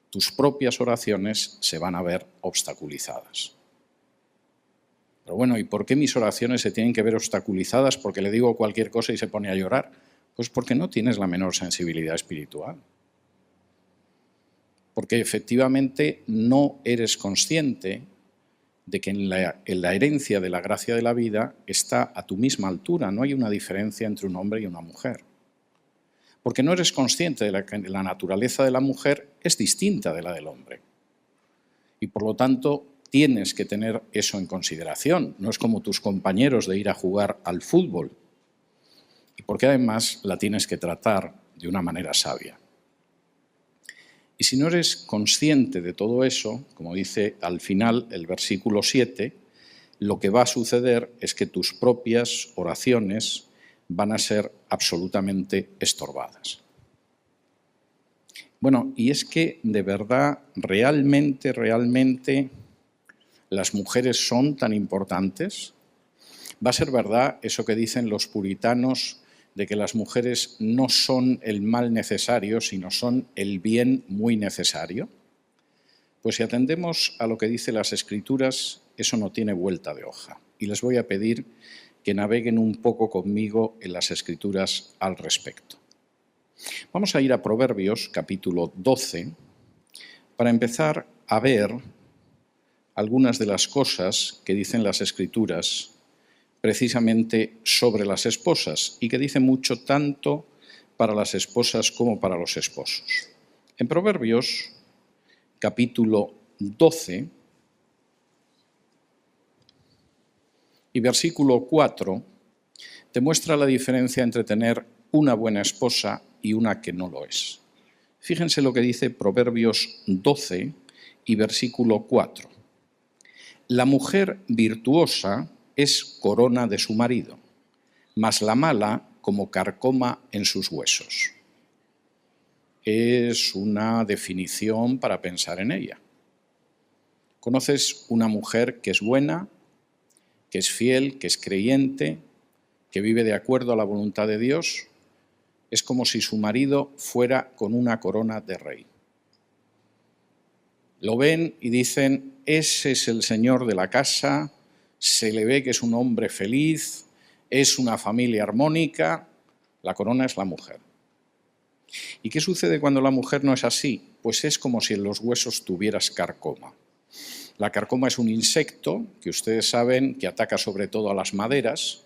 tus propias oraciones se van a ver obstaculizadas. Pero bueno, ¿y por qué mis oraciones se tienen que ver obstaculizadas porque le digo cualquier cosa y se pone a llorar? Pues porque no tienes la menor sensibilidad espiritual. Porque efectivamente no eres consciente de que en la herencia de la gracia de la vida está a tu misma altura, no hay una diferencia entre un hombre y una mujer. Porque no eres consciente de que la naturaleza de la mujer es distinta de la del hombre. Y por lo tanto tienes que tener eso en consideración. No es como tus compañeros de ir a jugar al fútbol. Y porque además la tienes que tratar de una manera sabia. Y si no eres consciente de todo eso, como dice al final el versículo 7, lo que va a suceder es que tus propias oraciones van a ser absolutamente estorbadas. Bueno, y es que de verdad, realmente, las mujeres son tan importantes. ¿Va a ser verdad eso que dicen los puritanos de que las mujeres no son el mal necesario, sino son el bien muy necesario? Pues si atendemos a lo que dicen las Escrituras, eso no tiene vuelta de hoja. Y les voy a pedir que naveguen un poco conmigo en las Escrituras al respecto. Vamos a ir a Proverbios, capítulo 12, para empezar a ver algunas de las cosas que dicen las Escrituras precisamente sobre las esposas y que dicen mucho tanto para las esposas como para los esposos. En Proverbios, capítulo 12 y versículo 4, te muestra la diferencia entre tener una buena esposa y una que no lo es. Fíjense lo que dice Proverbios 12 y versículo 4. La mujer virtuosa es corona de su marido, mas la mala como carcoma en sus huesos. Es una definición para pensar en ella. ¿Conoces una mujer que es buena, que es fiel, que es creyente, que vive de acuerdo a la voluntad de Dios? Es como si su marido fuera con una corona de rey. Lo ven y dicen, ese es el señor de la casa, se le ve que es un hombre feliz, es una familia armónica, la corona es la mujer. ¿Y qué sucede cuando la mujer no es así? Pues es como si en los huesos tuvieras carcoma. La carcoma es un insecto que ustedes saben que ataca sobre todo a las maderas.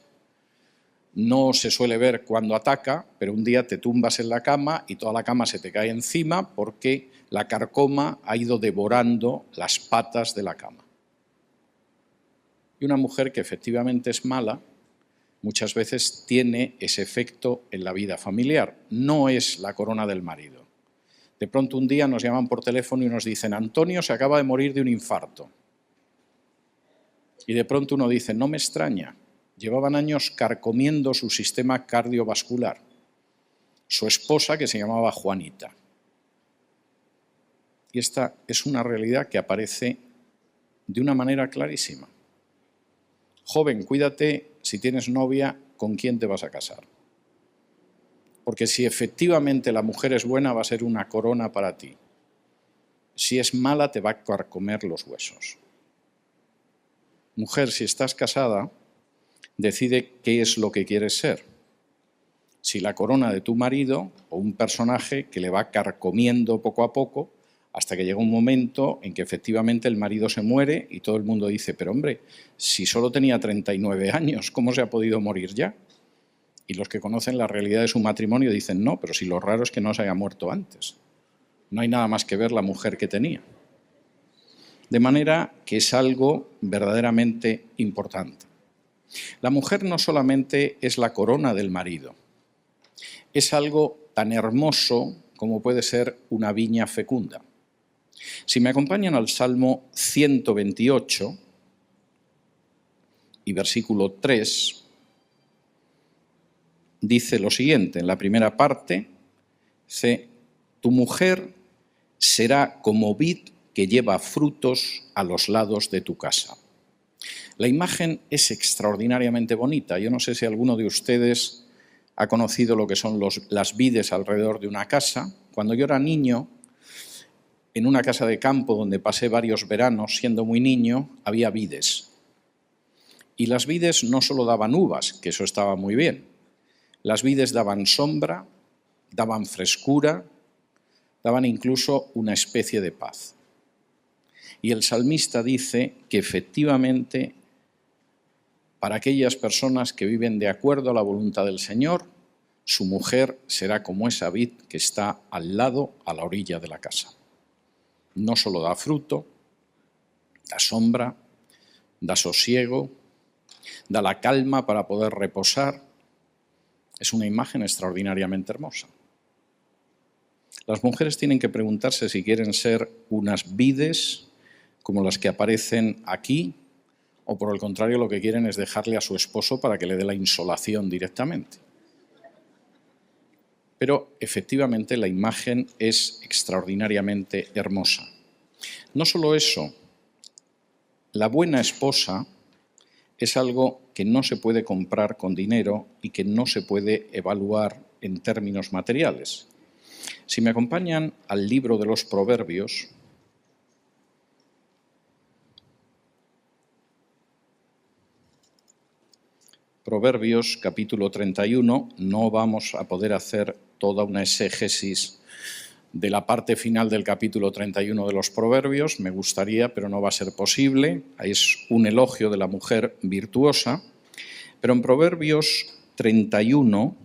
No se suele ver cuando ataca, pero un día te tumbas en la cama y toda la cama se te cae encima porque la carcoma ha ido devorando las patas de la cama. Y una mujer que efectivamente es mala, muchas veces tiene ese efecto en la vida familiar. No es la corona del marido. De pronto un día nos llaman por teléfono y nos dicen, Antonio se acaba de morir de un infarto. Y de pronto uno dice, no me extraña. Llevaban años carcomiendo su sistema cardiovascular. Su esposa, que se llamaba Juanita. Y esta es una realidad que aparece de una manera clarísima. Joven, cuídate si tienes novia, ¿con quién te vas a casar? Porque si efectivamente la mujer es buena, va a ser una corona para ti. Si es mala, te va a carcomer los huesos. Mujer, si estás casada, decide qué es lo que quieres ser. Si la corona de tu marido o un personaje que le va carcomiendo poco a poco hasta que llega un momento en que efectivamente el marido se muere y todo el mundo dice, pero hombre, si solo tenía 39 años, ¿cómo se ha podido morir ya? Y los que conocen la realidad de su matrimonio dicen, no, pero si lo raro es que no se haya muerto antes. No hay nada más que ver la mujer que tenía. De manera que es algo verdaderamente importante. La mujer no solamente es la corona del marido, es algo tan hermoso como puede ser una viña fecunda. Si me acompañan al Salmo 128 y versículo 3, dice lo siguiente, en la primera parte, dice, tu mujer será como vid que lleva frutos a los lados de tu casa. La imagen es extraordinariamente bonita. Yo no sé si alguno de ustedes ha conocido lo que son las vides alrededor de una casa. Cuando yo era niño, en una casa de campo donde pasé varios veranos siendo muy niño, había vides. Y las vides no solo daban uvas, que eso estaba muy bien. Las vides daban sombra, daban frescura, daban incluso una especie de paz. Y el salmista dice que efectivamente para aquellas personas que viven de acuerdo a la voluntad del Señor, su mujer será como esa vid que está al lado, a la orilla de la casa. No solo da fruto, da sombra, da sosiego, da la calma para poder reposar. Es una imagen extraordinariamente hermosa. Las mujeres tienen que preguntarse si quieren ser unas vides como las que aparecen aquí, o por el contrario lo que quieren es dejarle a su esposo para que le dé la insolación directamente. Pero efectivamente la imagen es extraordinariamente hermosa. No solo eso, la buena esposa es algo que no se puede comprar con dinero y que no se puede evaluar en términos materiales. Si me acompañan al libro de los Proverbios, Proverbios capítulo 31, no vamos a poder hacer toda una exégesis de la parte final del capítulo 31 de los Proverbios, me gustaría, pero no va a ser posible, es un elogio de la mujer virtuosa, pero en Proverbios 31,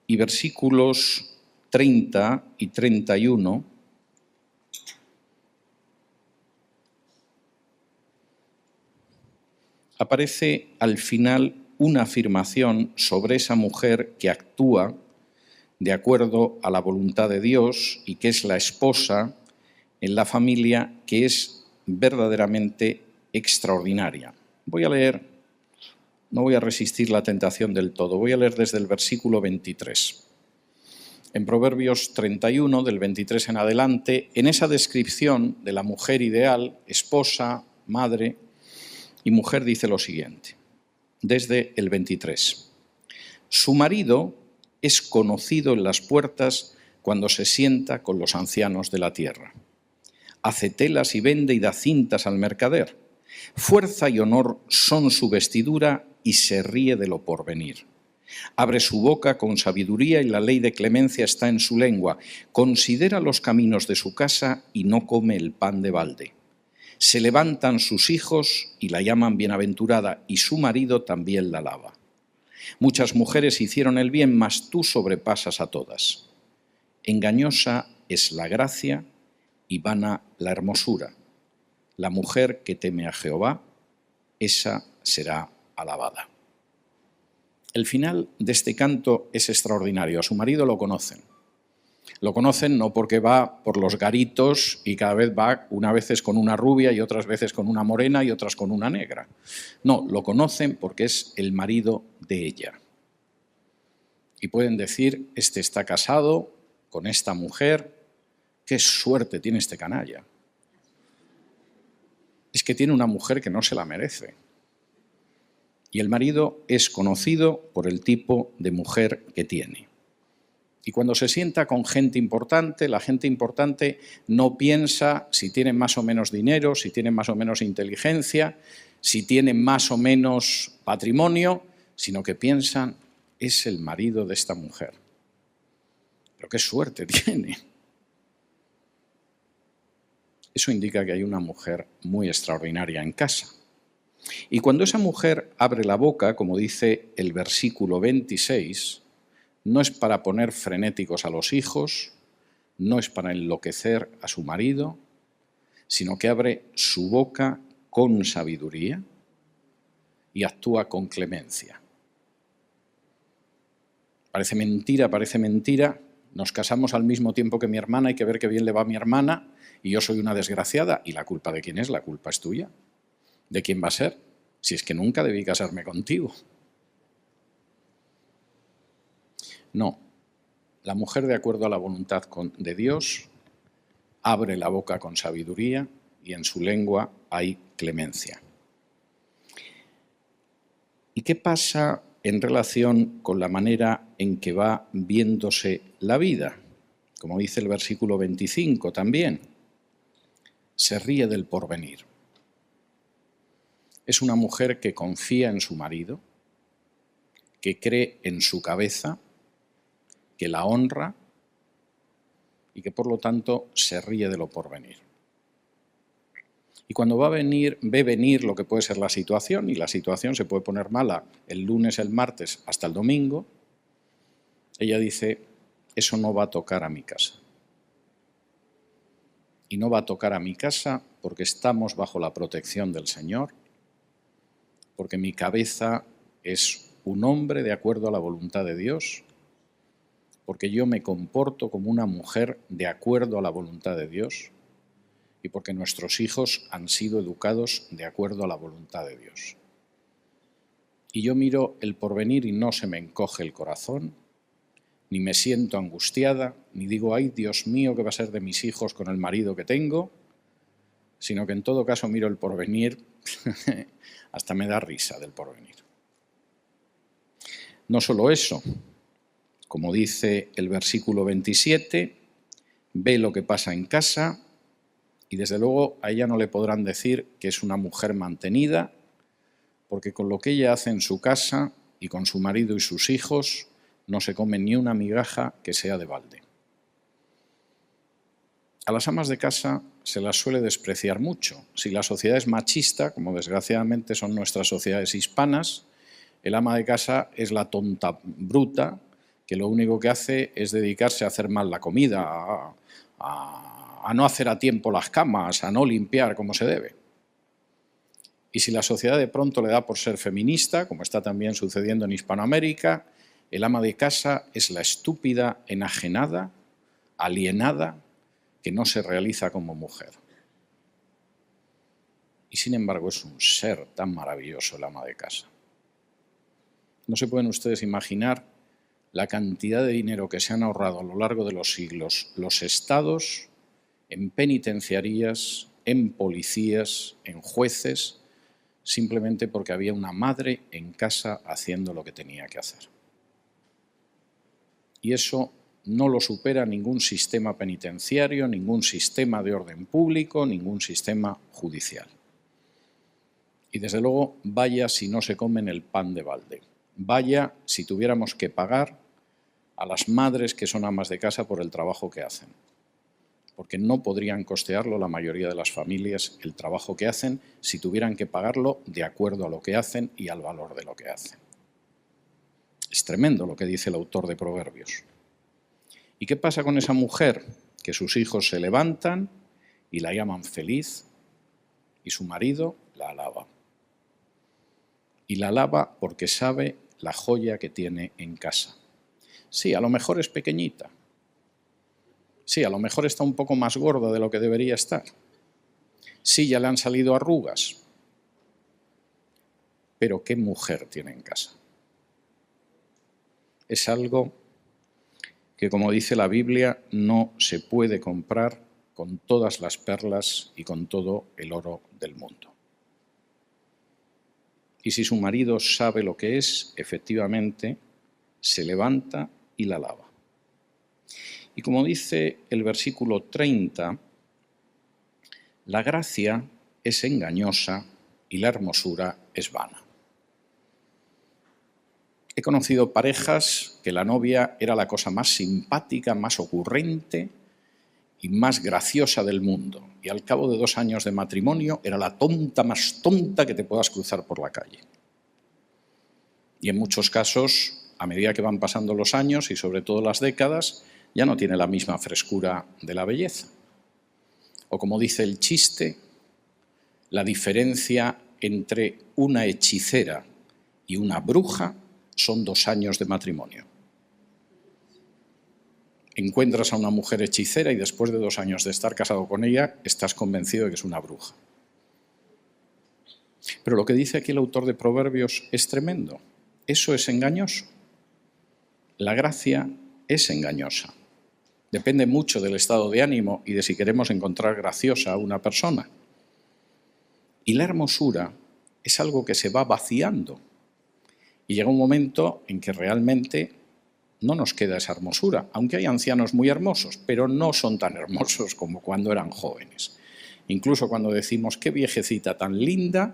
y versículos 30 y 31, aparece al final una afirmación sobre esa mujer que actúa de acuerdo a la voluntad de Dios y que es la esposa en la familia, que es verdaderamente extraordinaria. Voy a leer, no voy a resistir la tentación del todo, voy a leer desde el versículo 23. En Proverbios 31, del 23 en adelante, en esa descripción de la mujer ideal, esposa, madre y mujer, dice lo siguiente, desde el 23. Su marido es conocido en las puertas cuando se sienta con los ancianos de la tierra. Hace telas y vende y da cintas al mercader. Fuerza y honor son su vestidura y se ríe de lo porvenir. Abre su boca con sabiduría y la ley de clemencia está en su lengua. Considera los caminos de su casa y no come el pan de balde. Se levantan sus hijos y la llaman bienaventurada, y su marido también la alaba. Muchas mujeres hicieron el bien, mas tú sobrepasas a todas. Engañosa es la gracia y vana la hermosura. La mujer que teme a Jehová, esa será alabada. El final de este canto es extraordinario. A su marido lo conocen. Lo conocen no porque va por los garitos y cada vez va, una veces con una rubia y otras veces con una morena y otras con una negra. No, lo conocen porque es el marido de ella. Y pueden decir, este está casado con esta mujer, qué suerte tiene este canalla. Es que tiene una mujer que no se la merece. Y el marido es conocido por el tipo de mujer que tiene. Y cuando se sienta con gente importante, la gente importante no piensa si tienen más o menos dinero, si tienen más o menos inteligencia, si tienen más o menos patrimonio, sino que piensan, es el marido de esta mujer. Pero qué suerte tiene. Eso indica que hay una mujer muy extraordinaria en casa. Y cuando esa mujer abre la boca, como dice el versículo 26, no es para poner frenéticos a los hijos, no es para enloquecer a su marido, sino que abre su boca con sabiduría y actúa con clemencia. Parece mentira. Nos casamos al mismo tiempo que mi hermana, hay que ver qué bien le va a mi hermana y yo soy una desgraciada. ¿Y la culpa de quién es? La culpa es tuya. ¿De quién va a ser? Si es que nunca debí casarme contigo. No, la mujer, de acuerdo a la voluntad de Dios, abre la boca con sabiduría y en su lengua hay clemencia. ¿Y qué pasa en relación con la manera en que va viéndose la vida? Como dice el versículo 25 también, se ríe del porvenir. Es una mujer que confía en su marido, que cree en su cabeza, que la honra y que por lo tanto se ríe de lo porvenir. Y cuando ve venir lo que puede ser la situación, y la situación se puede poner mala el lunes, el martes, hasta el domingo, ella dice, eso no va a tocar a mi casa. Y no va a tocar a mi casa porque estamos bajo la protección del Señor, porque mi cabeza es un hombre de acuerdo a la voluntad de Dios, porque yo me comporto como una mujer de acuerdo a la voluntad de Dios, y porque nuestros hijos han sido educados de acuerdo a la voluntad de Dios. Y yo miro el porvenir y no se me encoge el corazón, ni me siento angustiada, ni digo, ay, Dios mío, ¿qué va a ser de mis hijos con el marido que tengo? Sino que en todo caso miro el porvenir, hasta me da risa del porvenir. No solo eso, como dice el versículo 27, ve lo que pasa en casa, y desde luego a ella no le podrán decir que es una mujer mantenida, porque con lo que ella hace en su casa y con su marido y sus hijos no se come ni una migaja que sea de balde. A las amas de casa se las suele despreciar mucho. Si la sociedad es machista, como desgraciadamente son nuestras sociedades hispanas, el ama de casa es la tonta bruta que lo único que hace es dedicarse a hacer mal la comida, a no hacer a tiempo las camas, a no limpiar como se debe. Y si la sociedad de pronto le da por ser feminista, como está también sucediendo en Hispanoamérica, el ama de casa es la estúpida, enajenada, alienada, que no se realiza como mujer. Y sin embargo es un ser tan maravilloso el ama de casa. No se pueden ustedes imaginar la cantidad de dinero que se han ahorrado a lo largo de los siglos los estados en penitenciarías, en policías, en jueces, simplemente porque había una madre en casa haciendo lo que tenía que hacer. Y eso no lo supera ningún sistema penitenciario, ningún sistema de orden público, ningún sistema judicial. Y desde luego, vaya si no se comen el pan de balde. Vaya si tuviéramos que pagar a las madres que son amas de casa por el trabajo que hacen. Porque no podrían costearlo la mayoría de las familias el trabajo que hacen si tuvieran que pagarlo de acuerdo a lo que hacen y al valor de lo que hacen. Es tremendo lo que dice el autor de Proverbios. ¿Y qué pasa con esa mujer? Que sus hijos se levantan y la llaman feliz y su marido la alaba. Y la alaba porque sabe la joya que tiene en casa. Sí, a lo mejor es pequeñita. Sí, a lo mejor está un poco más gorda de lo que debería estar. Sí, ya le han salido arrugas. Pero ¿qué mujer tiene en casa? Es algo que, como dice la Biblia, no se puede comprar con todas las perlas y con todo el oro del mundo. Y si su marido sabe lo que es, efectivamente, se levanta y la alaba. Y como dice el versículo 30, la gracia es engañosa y la hermosura es vana. He conocido parejas que la novia era la cosa más simpática, más ocurrente y más graciosa del mundo. Y al cabo de 2 años de matrimonio era la tonta más tonta que te puedas cruzar por la calle. Y en muchos casos, a medida que van pasando los años y sobre todo las décadas, ya no tiene la misma frescura de la belleza. O como dice el chiste, la diferencia entre una hechicera y una bruja son 2 años de matrimonio. encuentras a una mujer hechicera y después de 2 años de estar casado con ella, estás convencido de que es una bruja. Pero lo que dice aquí el autor de Proverbios es tremendo. Eso es engañoso. La gracia es engañosa. Depende mucho del estado de ánimo y de si queremos encontrar graciosa a una persona. Y la hermosura es algo que se va vaciando. Y llega un momento en que realmente no nos queda esa hermosura, aunque hay ancianos muy hermosos, pero no son tan hermosos como cuando eran jóvenes. Incluso cuando decimos, qué viejecita tan linda,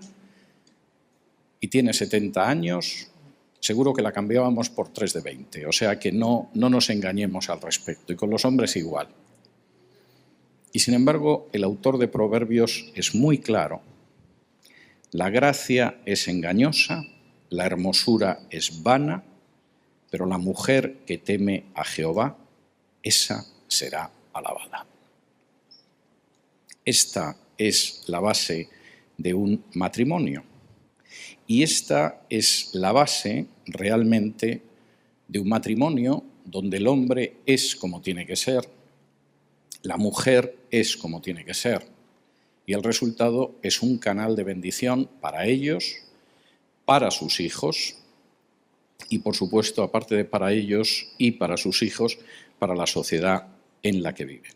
y tiene 70 años, seguro que la cambiábamos por 3 de 20. O sea que no nos engañemos al respecto. Y con los hombres igual. Y sin embargo, el autor de Proverbios es muy claro. La gracia es engañosa, la hermosura es vana, pero la mujer que teme a Jehová, esa será alabada. Esta es la base de un matrimonio. Y esta es la base realmente de un matrimonio donde el hombre es como tiene que ser, la mujer es como tiene que ser, y el resultado es un canal de bendición para ellos, para sus hijos, y por supuesto, aparte de para ellos y para sus hijos, para la sociedad en la que viven.